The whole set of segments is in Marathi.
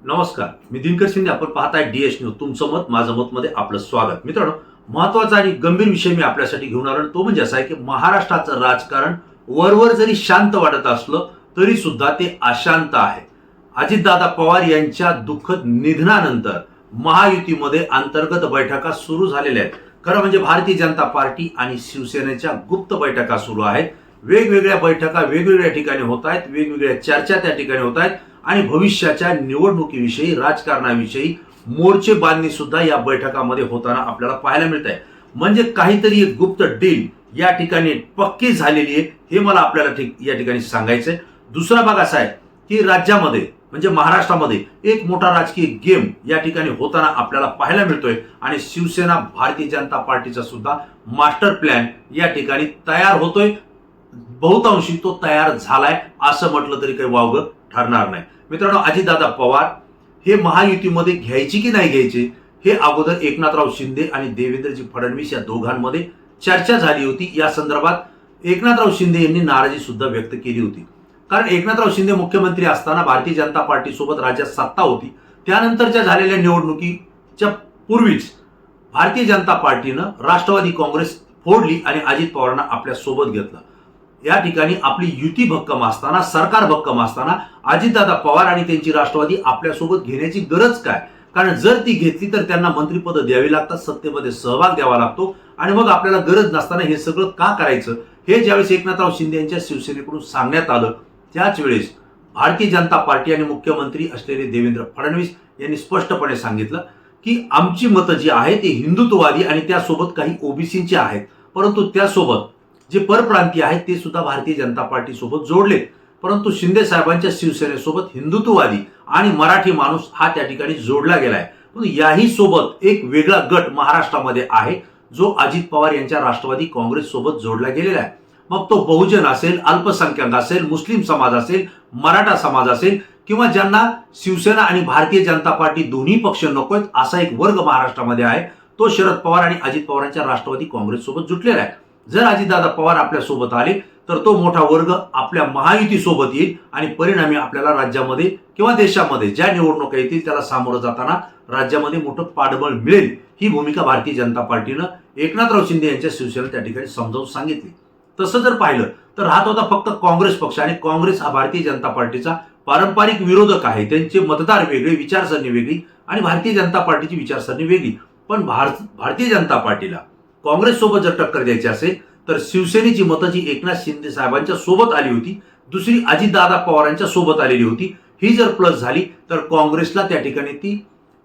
नमस्कार, मी दिनकर शिंदे. आपण पाहताय डीएस न्यूज. तुमचं मत माझं मत मध्ये आपलं स्वागत. मित्रांनो, महत्वाचा आणि गंभीर विषय मी आपल्यासाठी घेऊन आलो. तो म्हणजे असा आहे की महाराष्ट्राचं राजकारण वरवर जरी शांत वाटत असलं तरी सुद्धा ते अशांत आहे. अजितदादा पवार यांच्या दुःखद निधनानंतर महायुतीमध्ये अंतर्गत बैठका सुरू झालेल्या आहेत. खरं म्हणजे भारतीय जनता पार्टी आणि शिवसेनेच्या गुप्त बैठका सुरू आहेत. वेगवेगळ्या बैठका वेगवेगळ्या ठिकाणी होत आहेत, वेगवेगळ्या चर्चा त्या ठिकाणी होत आहेत आणि भविष्याच्या निवडणुकीविषयी, राजकारणाविषयी मोर्चे बांधणी सुद्धा या बैठकामध्ये होताना आपल्याला पाहायला मिळत आहे. म्हणजे काहीतरी एक गुप्त डील या ठिकाणी पक्की झालेली आहे, हे मला आपल्याला या ठिकाणी सांगायचंय. दुसरा भाग असा आहे की राज्यामध्ये म्हणजे महाराष्ट्रामध्ये एक मोठा राजकीय गेम या ठिकाणी होताना आपल्याला पाहायला मिळतोय आणि शिवसेना भारतीय जनता पार्टीचा सुद्धा मास्टर प्लॅन या ठिकाणी तयार होतोय. बहुतांशी तो तयार झालाय असं म्हटलं तरी काही वावगं ठरणार नाही. मित्रांनो, अजितदादा पवार हे महायुतीमध्ये घ्यायची की नाही घ्यायचे हे अगोदर एकनाथराव शिंदे आणि देवेंद्रजी फडणवीस या दोघांमध्ये चर्चा झाली होती. या संदर्भात एकनाथराव शिंदे यांनी नाराजी सुद्धा व्यक्त केली होती. कारण एकनाथराव शिंदे मुख्यमंत्री असताना भारतीय जनता पार्टी सोबत राज्यात सत्ता होती. त्यानंतरच्या झालेल्या निवडणुकीच्या पूर्वीच भारतीय जनता पार्टीनं राष्ट्रवादी काँग्रेस फोडली आणि अजित पवारांना आपल्या सोबत घेतलं. या ठिकाणी आपली युती भक्कम असताना, सरकार भक्कम असताना अजितदादा पवार आणि त्यांची राष्ट्रवादी आपल्यासोबत घेण्याची गरज काय? कारण जर ती घेतली तर त्यांना मंत्रिपद द्यावी लागतात, सत्तेमध्ये सहभाग द्यावा लागतो आणि मग आपल्याला गरज नसताना हे सगळं का करायचं हे ज्यावेळेस एकनाथराव शिंदे यांच्या शिवसेनेकडून सांगण्यात आलं त्याच वेळेस भारतीय जनता पार्टी आणि मुख्यमंत्री असलेले देवेंद्र फडणवीस यांनी स्पष्टपणे सांगितलं की आमची मतं जी आहेत ती हिंदुत्ववादी आणि त्यासोबत काही ओबीसींची आहेत, परंतु त्यासोबत जे परप्रांतीय आहेत ते सुद्धा भारतीय जनता पार्टी सोबत जोडलेत. परंतु शिंदे साहेबांच्या शिवसेनेसोबत हिंदुत्ववादी आणि मराठी माणूस हा त्या ठिकाणी जोडला गेलाय. पण याही सोबत एक वेगळा गट महाराष्ट्रामध्ये आहे जो अजित पवार यांच्या राष्ट्रवादी काँग्रेस सोबत जोडला गेलेला आहे. मग तो बहुजन असेल, अल्पसंख्याक असेल, मुस्लिम समाज असेल, मराठा समाज असेल किंवा ज्यांना शिवसेना आणि भारतीय जनता पार्टी दोन्ही पक्ष नकोत असा एक वर्ग महाराष्ट्रामध्ये आहे. तो शरद पवार आणि अजित पवारांच्या राष्ट्रवादी काँग्रेस सोबत जुटलेला आहे. जर अजितदादा पवार आपल्या सोबत आले तर तो मोठा वर्ग आपल्या महायुती सोबत येईल आणि परिणामी आपल्याला राज्यामध्ये किंवा देशामध्ये ज्या निवडणुका येतील त्याला सामोरं जाताना राज्यामध्ये मोठं पाठबळ मिळेल. ही भूमिका भारतीय जनता पार्टीनं एकनाथराव शिंदे यांच्या शिवसेनेला त्या ठिकाणी समजावून सांगितली. तसं जर पाहिलं तर हा होता फक्त काँग्रेस पक्ष आणि काँग्रेस हा भारतीय जनता पार्टीचा पारंपरिक विरोधक आहे. त्यांचे मतदार वेगळे, विचारसरणी वेगळी आणि भारतीय जनता पार्टीची विचारसरणी वेगळी. पण भारतीय जनता पार्टीला काँग्रेस सोबत जर टक्कर द्यायची असेल तर शिवसेनेची मतं जी एकनाथ शिंदे साहेबांच्या सोबत आली होती, दुसरी अजितदादा पवारांच्या सोबत आलेली होती, ही जर प्लस झाली तर काँग्रेसला त्या ठिकाणी ती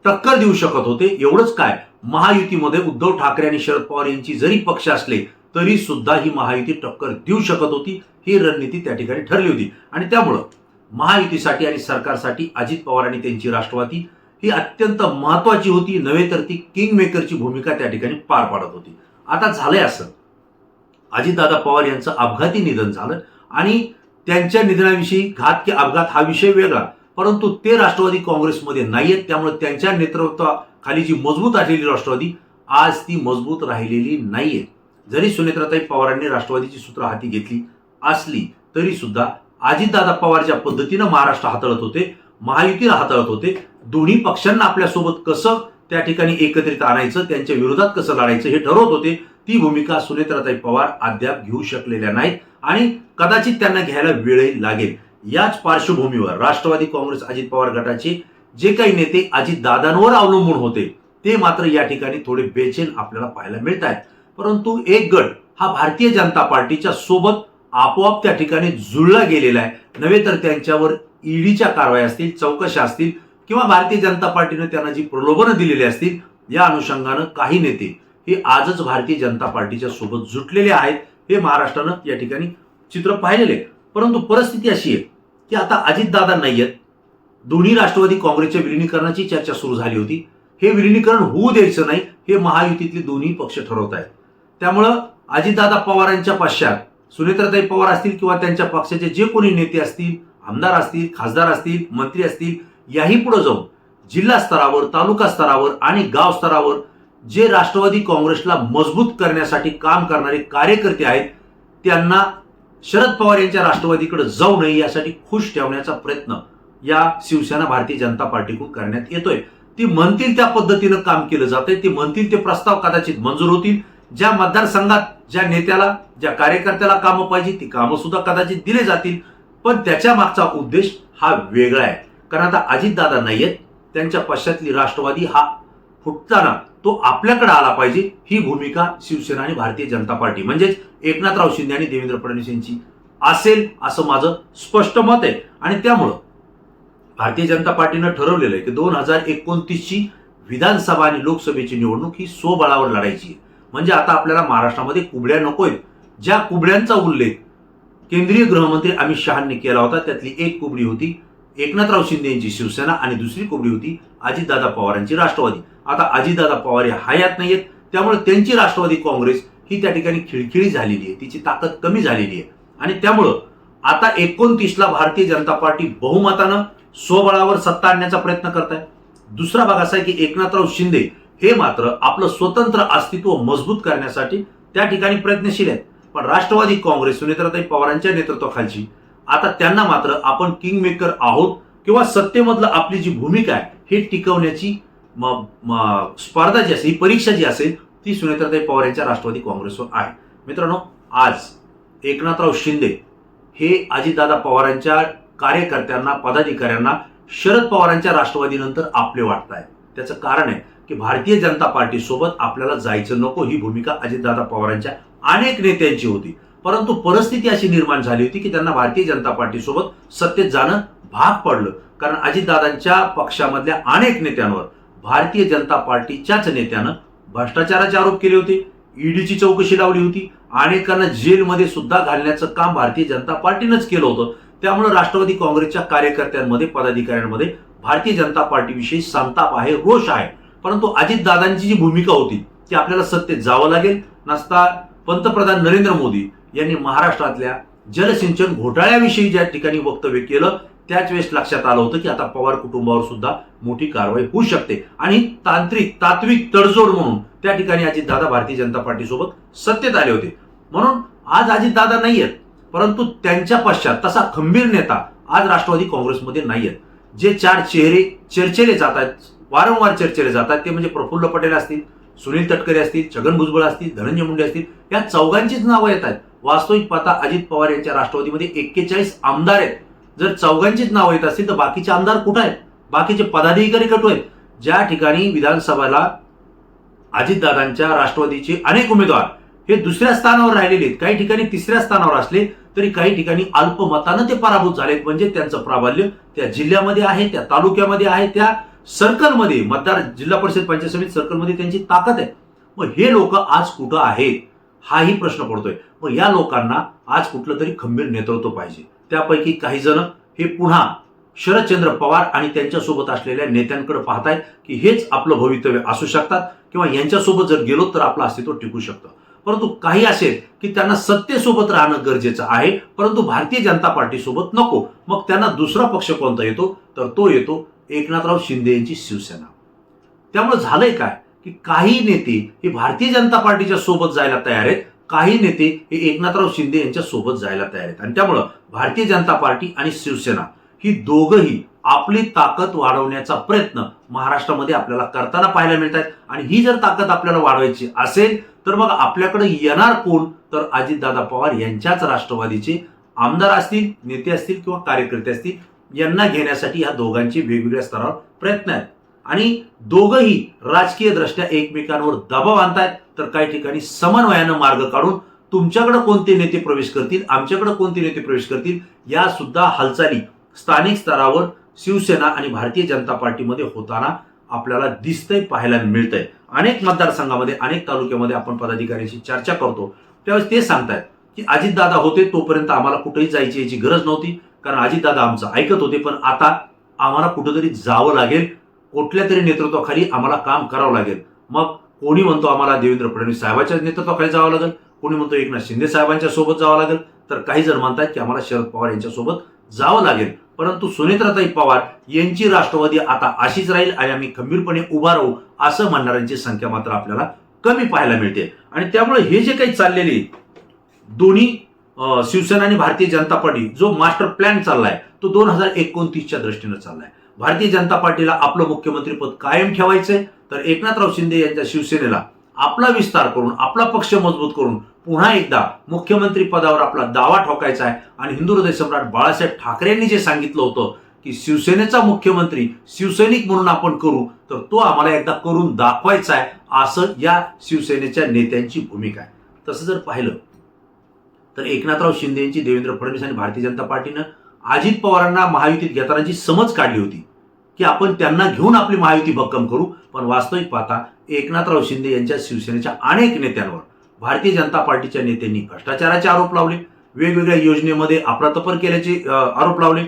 टक्कर देऊ शकत होते. एवढंच काय, महायुतीमध्ये उद्धव ठाकरे आणि शरद पवार यांची जरी पक्ष असले तरी सुद्धा ही महायुती टक्कर देऊ शकत होती. ही रणनीती त्या ठिकाणी ठरली होती आणि त्यामुळं महायुतीसाठी आणि सरकारसाठी अजित पवार आणि त्यांची राष्ट्रवादी ही अत्यंत महत्वाची होती. नव्हे तर ती किंग मेकरची भूमिका त्या ठिकाणी पार पाडत होती. आता झालंय असं, अजितदादा पवार यांचं अपघाती निधन झालं आणि त्यांच्या निधनाविषयी घात की अपघात हा विषय वेगळा, परंतु ते राष्ट्रवादी काँग्रेसमध्ये नाहीयेत. त्यामुळे त्यांच्या नेतृत्वाखाली जी मजबूत असलेली राष्ट्रवादी आज ती मजबूत राहिलेली नाहीये. जरी सुनेत्राताई पवारांनी राष्ट्रवादीची सूत्र हाती घेतली असली तरी सुद्धा अजितदादा पवार ज्या पद्धतीनं महाराष्ट्र हाताळत होते, महायुतीला हाताळत होते, दोन्ही पक्षांना आपल्यासोबत कसं त्या ठिकाणी एकत्रित आणायचं, त्यांच्या विरोधात कसं लढायचं हे ठरवत होते. ती भूमिका सुनेत्राताई पवार अद्याप घेऊ शकलेल्या नाहीत आणि कदाचित त्यांना घ्यायला वेळही लागेल. याच पार्श्वभूमीवर राष्ट्रवादी काँग्रेस अजित पवार गटाचे जे काही नेते अजितदादांवर अवलंबून होते ते मात्र या ठिकाणी थोडे बेचैन आपल्याला पाहायला मिळत आहेत. परंतु एक गट हा भारतीय जनता पार्टीच्या सोबत आपोआप त्या ठिकाणी जुळला गेलेला आहे. नव्हे तर त्यांच्यावर ईडीच्या कारवाया असतील, चौकशा असतील किंवा भारतीय जनता पार्टीने त्यांना जी प्रलोभनं दिलेली असतील, या अनुषंगानं काही नेते हे आजच भारतीय जनता पार्टीच्या सोबत जुटलेले आहेत. हे महाराष्ट्रानं या ठिकाणी चित्र पाहिलेले. परंतु परिस्थिती अशी आहे की आता अजितदादा नाहीयेत. दोन्ही राष्ट्रवादी काँग्रेसच्या विलिनीकरणाची चर्चा सुरू झाली होती. हे विलिनीकरण होऊ द्यायचं नाही हे महायुतीतले दोन्ही पक्ष ठरवत आहेत. त्यामुळं अजितदादा पवारांच्या पश्चात सुनेत्राताई पवार असतील किंवा त्यांच्या पक्षाचे जे कोणी नेते असतील, आमदार असतील, खासदार असतील, मंत्री असतील, याही पुढे जाऊन जिल्हा स्तरावर, तालुका स्तरावर आणि गाव स्तरावर जे राष्ट्रवादी काँग्रेसला मजबूत करण्यासाठी काम करणारे कार्यकर्ते आहेत त्यांना शरद पवार यांच्या राष्ट्रवादीकडे जाऊ नये यासाठी खुश ठेवण्याचा प्रयत्न या शिवसेना भारतीय जनता पार्टीकडून करण्यात येतोय. ती म्हणतील त्या पद्धतीनं काम केलं जातंय, ते म्हणतील ते प्रस्ताव कदाचित मंजूर होतील. ज्या मतदारसंघात ज्या नेत्याला ज्या कार्यकर्त्याला कामं पाहिजे ती कामं सुद्धा कदाचित दिले जातील. पण त्याच्या मागचा उद्देश हा वेगळा आहे. कारण आता अजितदादा नाहीयेत, त्यांच्या पश्चातली राष्ट्रवादी हा फुटताना तो आपल्याकडे आला पाहिजे, ही भूमिका शिवसेना आणि भारतीय जनता पार्टी म्हणजेच एकनाथराव शिंदे आणि देवेंद्र फडणवीस यांची असेल असं माझं स्पष्ट मत आहे. आणि त्यामुळं भारतीय जनता पार्टीनं ठरवलेलं आहे की 2029ची विधानसभा आणि लोकसभेची निवडणूक ही स्वबळावर लढायची आहे. म्हणजे आता आपल्याला महाराष्ट्रामध्ये कुबड्या नकोयत. ज्या कुबड्यांचा उल्लेख केंद्रीय गृहमंत्री अमित शहांनी केला होता त्यातली एक कुबडी होती एकनाथराव शिंदे यांची शिवसेना आणि दुसरी कुबडी होती अजितदादा पवारांची राष्ट्रवादी. आता अजितदादा पवार हे हयात नाहीयेत, त्यामुळे त्यांची राष्ट्रवादी काँग्रेस ही त्या ठिकाणी खिळखिळी झालेली आहे, तिची ताकद कमी झालेली आहे. आणि त्यामुळं आता 29ला भारतीय जनता पार्टी बहुमतानं स्वबळावर सत्ता आणण्याचा प्रयत्न करत आहे. दुसरा भाग असा आहे की एकनाथराव शिंदे हे मात्र आपलं स्वतंत्र अस्तित्व मजबूत करण्यासाठी त्या ठिकाणी प्रयत्नशील आहेत. पण राष्ट्रवादी काँग्रेस सुनेत्राताई पवारांच्या नेतृत्वाखालची आता त्यांना मात्र आपण किंग मेकर आहोत किंवा सत्तेमधलं आपली जी भूमिका आहे हे टिकवण्याची स्पर्धा जी असेल, ही परीक्षा जी असेल ती सुनेत्राताई पवार यांच्या राष्ट्रवादी काँग्रेसवर आहे. मित्रांनो, आज एकनाथराव शिंदे हे अजितदादा पवारांच्या कार्यकर्त्यांना पदाधिकाऱ्यांना शरद पवारांच्या राष्ट्रवादीनंतर आपले वाटत आहे. त्याचं कारण आहे की भारतीय जनता पार्टी सोबत आपल्याला जायचं नको, ही भूमिका अजितदादा पवारांच्या अनेक नेत्यांची होती. परंतु परिस्थिती अशी निर्माण झाली होती की त्यांना भारतीय जनता पार्टी सोबत सत्तेत जाणं भाग पडलं. कारण अजितदादांच्या पक्षामधल्या अनेक नेत्यांवर भारतीय जनता पार्टीच्याच नेत्यानं भ्रष्टाचाराचे आरोप केले होते, ईडीची चौकशी लावली होती, अनेकांना जेलमध्ये सुद्धा घालण्याचं काम भारतीय जनता पार्टीनंच केलं होतं. त्यामुळे राष्ट्रवादी काँग्रेसच्या कार्यकर्त्यांमध्ये पदाधिकाऱ्यांमध्ये भारतीय जनता पार्टीविषयी संताप आहे, रोष आहे. परंतु अजितदादांची जी भूमिका होती ती आपल्याला सत्तेत जावं लागेल. नसता पंतप्रधान नरेंद्र मोदी यांनी महाराष्ट्रातल्या जलसिंचन घोटाळ्याविषयी ज्या ठिकाणी वक्तव्य केलं त्याच वेळेस लक्षात आलं होतं की आता पवार कुटुंबावर सुद्धा मोठी कारवाई होऊ शकते. आणि तात्विक तडजोड म्हणून त्या ठिकाणी अजितदादा भारतीय जनता पार्टी सोबत सत्तेत आले होते. म्हणून आज अजितदादा नाहीयेत, परंतु त्यांच्या पश्चात तसा खंबीर नेता आज राष्ट्रवादी काँग्रेसमध्ये नाहीयेत. जे चार चेहरे चर्चेले जात आहेत, वारंवार चर्चेले जातात, ते म्हणजे प्रफुल्ल पटेल असतील, सुनील तटकरे असतील, छगन भुजबळ असतील, धनंजय मुंडे असतील, या चौघांचीच नावं येत आहेत. वास्तविक पाहता अजित पवार यांच्या राष्ट्रवादीमध्ये 41 आमदार आहेत. जर चौघांचीच नावं येत असतील तर बाकीचे आमदार कुठे आहेत, बाकीचे पदाधिकारी कुठे आहेत? ज्या ठिकाणी विधानसभेला अजितदादांच्या राष्ट्रवादीचे अनेक उमेदवार हे दुसऱ्या स्थानावर राहिलेले आहेत, काही ठिकाणी तिसऱ्या स्थानावर असले तरी काही ठिकाणी अल्पमतानं ते पराभूत झालेत. म्हणजे त्यांचं प्राबल्य त्या जिल्ह्यामध्ये आहे, त्या तालुक्यामध्ये आहे, त्या सर्कलमध्ये, मतदार जिल्हा परिषद पंचायत समिती सर्कलमध्ये त्यांची ताकद आहे. मग हे लोक आज कुठं आहेत हाही प्रश्न पडतोय. मग या लोकांना आज कुठलं तरी खंबीर नेतृत्व पाहिजे. त्यापैकी काही जण हे पुन्हा शरदचंद्र पवार आणि त्यांच्यासोबत असलेल्या नेत्यांकडे पाहतायत की हेच आपलं भवितव्य असू शकतात किंवा यांच्यासोबत जर गेलो तर आपलं अस्तित्व टिकू शकतं. परंतु काही असेल की त्यांना सत्तेसोबत राहणं गरजेचं आहे, परंतु भारतीय जनता पार्टीसोबत नको. मग त्यांना दुसरा पक्ष कोणता येतो तर तो येतो एकनाथराव शिंदे यांची शिवसेना. त्यामुळे झालंय काय की काही नेते हे भारतीय जनता पार्टीच्या सोबत जायला तयार आहेत, काही नेते हे एकनाथराव शिंदे यांच्या सोबत जायला तयार आहेत. आणि त्यामुळं भारतीय जनता पार्टी आणि शिवसेना ही दोघंही आपली ताकद वाढवण्याचा प्रयत्न महाराष्ट्रामध्ये आपल्याला करताना पाहायला मिळत आहेत. आणि ही जर ताकद आपल्याला वाढवायची असेल तर मग आपल्याकडे येणार कोण तर अजितदादा पवार यांच्याच राष्ट्रवादीचे आमदार असतील, नेते असतील किंवा कार्यकर्ते असतील. यांना घेण्यासाठी या दोघांचे वेगवेगळ्या स्तरावर प्रयत्न आहेत. आणि दोघंही राजकीय दृष्ट्या एकमेकांवर दबाव आणतायत, तर काही ठिकाणी समन्वयानं मार्ग काढून तुमच्याकडे कोणते नेते प्रवेश करतील, आमच्याकडे कोणते नेते प्रवेश करतील, या सुद्धा हालचाली स्थानिक स्तरावर शिवसेना आणि भारतीय जनता पार्टीमध्ये होताना आपल्याला दिसतंय, पाहायला मिळतंय. अनेक मतदारसंघामध्ये, अनेक तालुक्यामध्ये आपण पदाधिकाऱ्यांशी चर्चा करतो त्यावेळेस ते सांगतायत की अजितदादा होते तोपर्यंत आम्हाला कुठेही जायची याची गरज नव्हती, कारण अजितदादा आमचं ऐकत होते. पण आता आम्हाला कुठेतरी जावं लागेल, कुठल्या तरी नेतृत्वाखाली आम्हाला काम करावं लागेल. मग कोणी म्हणतो आम्हाला देवेंद्र फडणवीस साहेबांच्या नेतृत्वाखाली जावं लागेल, कोणी म्हणतो एकनाथ शिंदे साहेबांच्या सोबत जावं लागेल, तर काही जण म्हणतात की आम्हाला शरद पवार यांच्या सोबत जावं लागेल. परंतु सुनेत्राताई पवार यांची राष्ट्रवादी आता अशीच राहील आणि आम्ही खंबीरपणे उभा राहू असं म्हणणाऱ्यांची संख्या मात्र आपल्याला कमी पाहायला मिळते. आणि त्यामुळे हे जे काही चाललेले दोन्ही शिवसेना आणि भारतीय जनता पार्टी जो मास्टर प्लॅन चाललाय तो 2029च्या दृष्टीने चाललाय. भारतीय जनता पार्टीला आपलं मुख्यमंत्रीपद कायम ठेवायचंय, तर एकनाथराव शिंदे यांच्या शिवसेनेला आपला विस्तार करून आपला पक्ष मजबूत करून पुन्हा एकदा मुख्यमंत्री पदावर आपला दावा ठोकायचा आहे. आणि हिंदू हृदय सम्राट बाळासाहेब ठाकरेंनी जे सांगितलं होतं की शिवसेनेचा मुख्यमंत्री शिवसैनिक म्हणून आपण करू, तर तो आम्हाला एकदा करून दाखवायचा आहे, असं या शिवसेनेच्या नेत्यांची भूमिका आहे. तसं जर पाहिलं तर एकनाथराव शिंदे यांची देवेंद्र फडणवीस आणि भारतीय जनता पार्टीनं अजित पवारांना महायुतीत घेतानाची समज काढली होती की आपण त्यांना घेऊन आपली महायुती भक्कम करू. पण वास्तविक पाहता एकनाथराव शिंदे यांच्या शिवसेनेच्या अनेक नेत्यांवर भारतीय जनता पार्टीच्या नेत्यांनी भ्रष्टाचाराचे आरोप लावले, वेगवेगळ्या योजनेमध्ये अफरातफर केल्याचे आरोप लावले,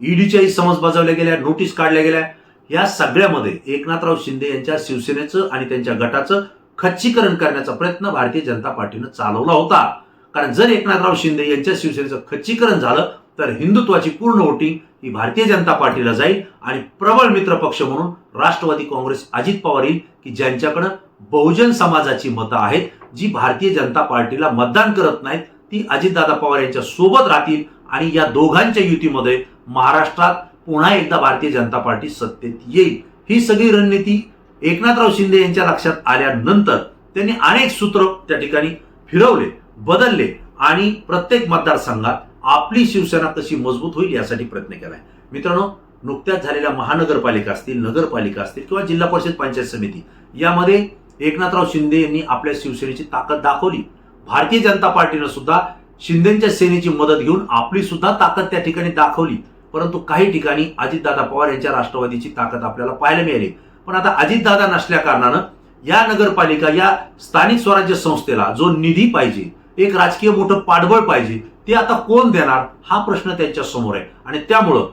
ईडीच्याही समज बजावल्या गेल्या, नोटीस काढल्या गेल्या. या सगळ्यामध्ये एकनाथराव शिंदे यांच्या शिवसेनेचं आणि त्यांच्या गटाचं खच्चीकरण करण्याचा प्रयत्न भारतीय जनता पार्टीनं चालवला होता. कारण जर एकनाथराव शिंदे यांच्या शिवसेनेचं खच्चीकरण झालं तर हिंदुत्वाची पूर्ण वोटिंग ही भारतीय जनता पार्टीला जाईल आणि प्रबळ मित्र पक्ष म्हणून राष्ट्रवादी काँग्रेस अजित पवार येईल की ज्यांच्याकडे बहुजन समाजाची मतं आहेत, जी भारतीय जनता पार्टीला मतदान करत नाहीत, ती अजितदादा पवार यांच्या सोबत राहतील आणि या दोघांच्या युतीमध्ये महाराष्ट्रात पुन्हा एकदा भारतीय जनता पार्टी सत्तेत येईल. ही सगळी रणनीती एकनाथराव शिंदे यांच्या लक्षात आल्यानंतर त्यांनी अनेक सूत्र त्या ठिकाणी फिरवले, बदलले आणि प्रत्येक मतदारसंघात आपली शिवसेना कशी मजबूत होईल यासाठी प्रयत्न केलाय. मित्रांनो, नुकत्याच झालेल्या महानगरपालिका असतील, नगरपालिका असतील किंवा जिल्हा परिषद पंचायत समिती यामध्ये एकनाथराव शिंदे यांनी आपल्या शिवसेनेची ताकद दाखवली. भारतीय जनता पार्टीनं सुद्धा शिंदेच्या सेनेची मदत घेऊन आपली सुद्धा ताकद त्या ठिकाणी दाखवली. परंतु काही ठिकाणी अजितदादा पवार यांच्या राष्ट्रवादीची ताकद आपल्याला पाहायला मिळाली. पण आता अजितदादा नसल्या कारणानं या नगरपालिका, या स्थानिक स्वराज्य संस्थेला जो निधी पाहिजे, एक राजकीय मोठं पाठबळ पाहिजे, ते आता कोण देणार हा प्रश्न त्यांच्या समोर आहे. आणि त्यामुळं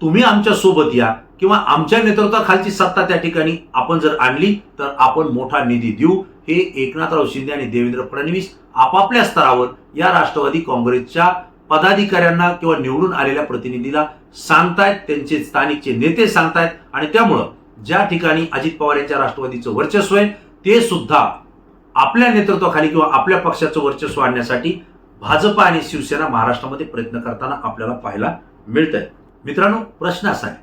तुम्ही आमच्या सोबत या किंवा आमच्या नेतृत्वाखालची सत्ता त्या ठिकाणी आपण जर आणली तर आपण मोठा निधी देऊ, हे एकनाथराव शिंदे आणि देवेंद्र फडणवीस आपापल्या स्तरावर या राष्ट्रवादी काँग्रेसच्या पदाधिकाऱ्यांना किंवा निवडून आलेल्या प्रतिनिधीला सांगतायत, त्यांचे स्थानिकचे नेते सांगतायत. आणि त्यामुळं ज्या ठिकाणी अजित पवार यांच्या राष्ट्रवादीचं वर्चस्व आहे ते सुद्धा आपल्या नेतृत्वाखाली किंवा आपल्या पक्षाचं वर्चस्व आणण्यासाठी भाजप आणि शिवसेना महाराष्ट्रामध्ये प्रयत्न करताना आपल्याला पाहायला मिळत आहे. मित्रांनो, प्रश्न असा आहे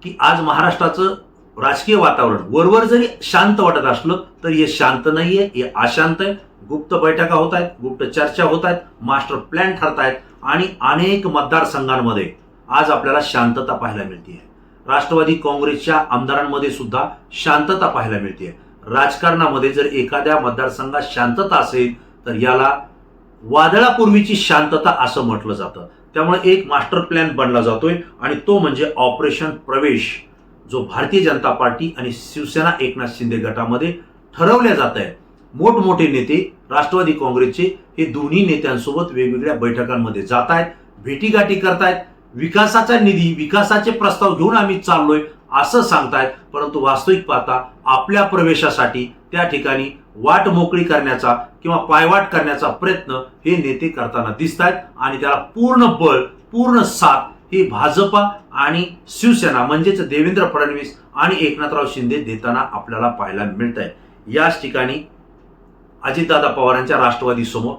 की आज महाराष्ट्राचं राजकीय वातावरण वरवर जरी शांत वाटत असलं तर हे शांत नाहीये, हे अशांत आहे. गुप्त बैठका होत आहेत, गुप्त चर्चा होत आहेत, मास्टर प्लॅन ठरत आहेत आणि अनेक मतदारसंघांमध्ये आज आपल्याला शांतता पाहायला मिळते. राष्ट्रवादी काँग्रेसच्या आमदारांमध्ये सुद्धा शांतता पाहायला मिळते. राजकारणामध्ये जर एखाद्या मतदारसंघात शांतता असेल तर याला वादळापूर्वीची शांतता असं म्हटलं जातं. त्यामुळे एक मास्टर प्लॅन बनला जातोय आणि तो म्हणजे ऑपरेशन प्रवेश, जो भारतीय जनता पार्टी आणि शिवसेना एकनाथ शिंदे गटामध्ये ठरवल्या जात आहे. मोठमोठे नेते राष्ट्रवादी काँग्रेसचे हे दोन्ही नेत्यांसोबत वेगवेगळ्या बैठकांमध्ये जात आहेत, भेटीगाठी करतायत, विकासाचा निधी, विकासाचे प्रस्ताव घेऊन आम्ही चाललोय असं सांगतायत. परंतु वास्तविक पाहता आपल्या प्रवेशासाठी त्या ठिकाणी वाट मोकळी करण्याचा किंवा पायवाट करण्याचा प्रयत्न हे नेते करताना दिसत आहेत. आणि त्याला पूर्ण बळ, पूर्ण साथ हे भाजपा आणि शिवसेना म्हणजेच देवेंद्र फडणवीस आणि एकनाथराव शिंदे देताना आपल्याला पाहायला मिळत आहे. याच ठिकाणी अजितदादा पवारांच्या राष्ट्रवादी समोर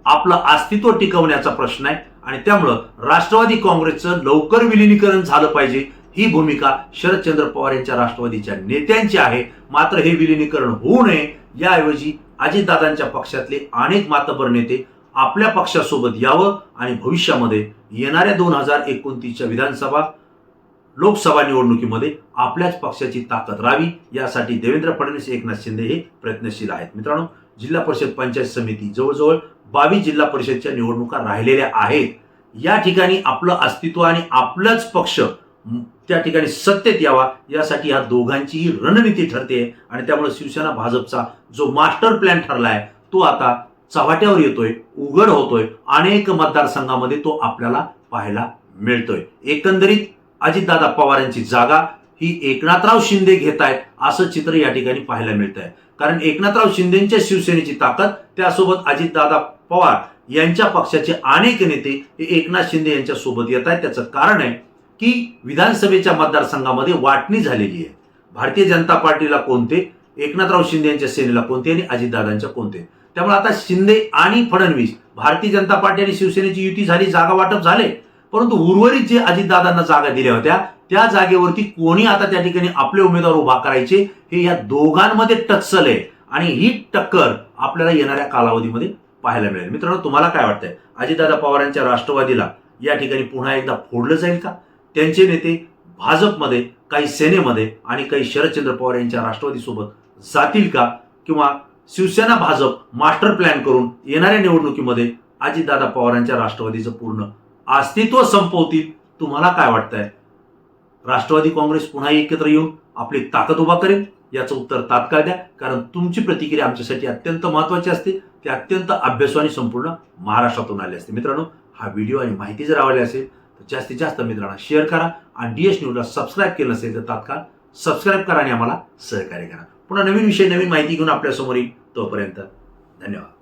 आपलं अस्तित्व टिकवण्याचा प्रश्न आहे आणि त्यामुळं राष्ट्रवादी काँग्रेसचं लवकर विलिनीकरण झालं पाहिजे ही भूमिका शरदचंद्र पवार यांच्या राष्ट्रवादीच्या नेत्यांची आहे. मात्र हे विलिनीकरण होऊ नये याऐवजी अजितदादांच्या पक्षातले अनेक मातबर नेते आपल्या पक्षासोबत यावं आणि भविष्यामध्ये येणाऱ्या 2029च्या विधानसभा, लोकसभा निवडणुकीमध्ये आपल्याच पक्षाची ताकद राहावी यासाठी देवेंद्र फडणवीस, एकनाथ शिंदे हे प्रयत्नशील आहेत. मित्रांनो, जिल्हा परिषद पंचायत समिती जवळजवळ 22 जिल्हा परिषदच्या निवडणुका राहिलेल्या आहेत. या ठिकाणी आपलं अस्तित्व आणि आपलाच पक्ष त्या ठिकाणी सत्तेत यावा यासाठी या दोघांचीही रणनीती ठरते. आणि त्यामुळे शिवसेना भाजपचा जो मास्टर प्लॅन ठरलाय तो आता चव्हाट्यावर येतोय, उघड होतोय. अनेक मतदारसंघामध्ये तो आपल्याला पाहायला मिळतोय. एकंदरीत अजितदादा पवारांची जागा ही एकनाथराव शिंदे घेत आहेत असं चित्र या ठिकाणी पाहायला मिळत आहे. कारण एकनाथराव शिंदेच्या शिवसेनेची ताकद, त्यासोबत अजितदादा पवार यांच्या पक्षाचे अनेक नेते हे एकनाथ शिंदे यांच्या सोबत येत आहेत. त्याचं कारण आहे की विधानसभेच्या मतदारसंघामध्ये वाटणी झालेली आहे. भारतीय जनता पार्टीला कोणते, एकनाथराव शिंदे यांच्या सेनेला कोणते आणि अजितदादांच्या कोणते. त्यामुळे आता शिंदे आणि फडणवीस, भारतीय जनता पार्टी आणि शिवसेनेची युती झाली, जागा वाटप झाले, परंतु उर्वरित जे अजितदादांना जागा दिल्या होत्या त्या जागेवरती कोणी आता त्या ठिकाणी आपले उमेदवार उभा करायचे हे या दोघांमध्ये टक्सल आहे आणि ही टक्कर आपल्याला येणाऱ्या कालावधीमध्ये पाहायला मिळेल. मित्रांनो, तुम्हाला काय वाटतंय? अजितदादा पवारांच्या राष्ट्रवादीला या ठिकाणी पुन्हा एकदा फोडलं जाईल का? त्यांचे नेते भाजपमध्ये, काही सेनेमध्ये आणि काही शरदचंद्र पवार यांच्या राष्ट्रवादीसोबत जातील का? किंवा शिवसेना भाजप मास्टर प्लॅन करून येणाऱ्या निवडणुकीमध्ये अजितदादा पवारांच्या राष्ट्रवादीचं पूर्ण अस्तित्व संपवतील? तुम्हाला काय वाटतंय? राष्ट्रवादी काँग्रेस पुन्हा एकत्र येऊन आपली ताकद उभा करेल? याचं उत्तर तात्काळ द्या, कारण तुमची प्रतिक्रिया आमच्यासाठी अत्यंत महत्त्वाची असते. ती अत्यंत अभ्यासू आणि संपूर्ण महाराष्ट्रातून आली असते. मित्रांनो, हा व्हिडिओ आणि माहिती जर आवडली असेल तर जास्तीत जास्त मित्रांना शेअर करा आणि DS न्यूजला सबस्क्राईब केलं नसेल तर तात्काळ सबस्क्राईब करा आणि आम्हाला सहकार्य करा. पुन्हा नवीन विषय, नवीन माहिती घेऊन आपल्यासमोर येईल. तोपर्यंत धन्यवाद.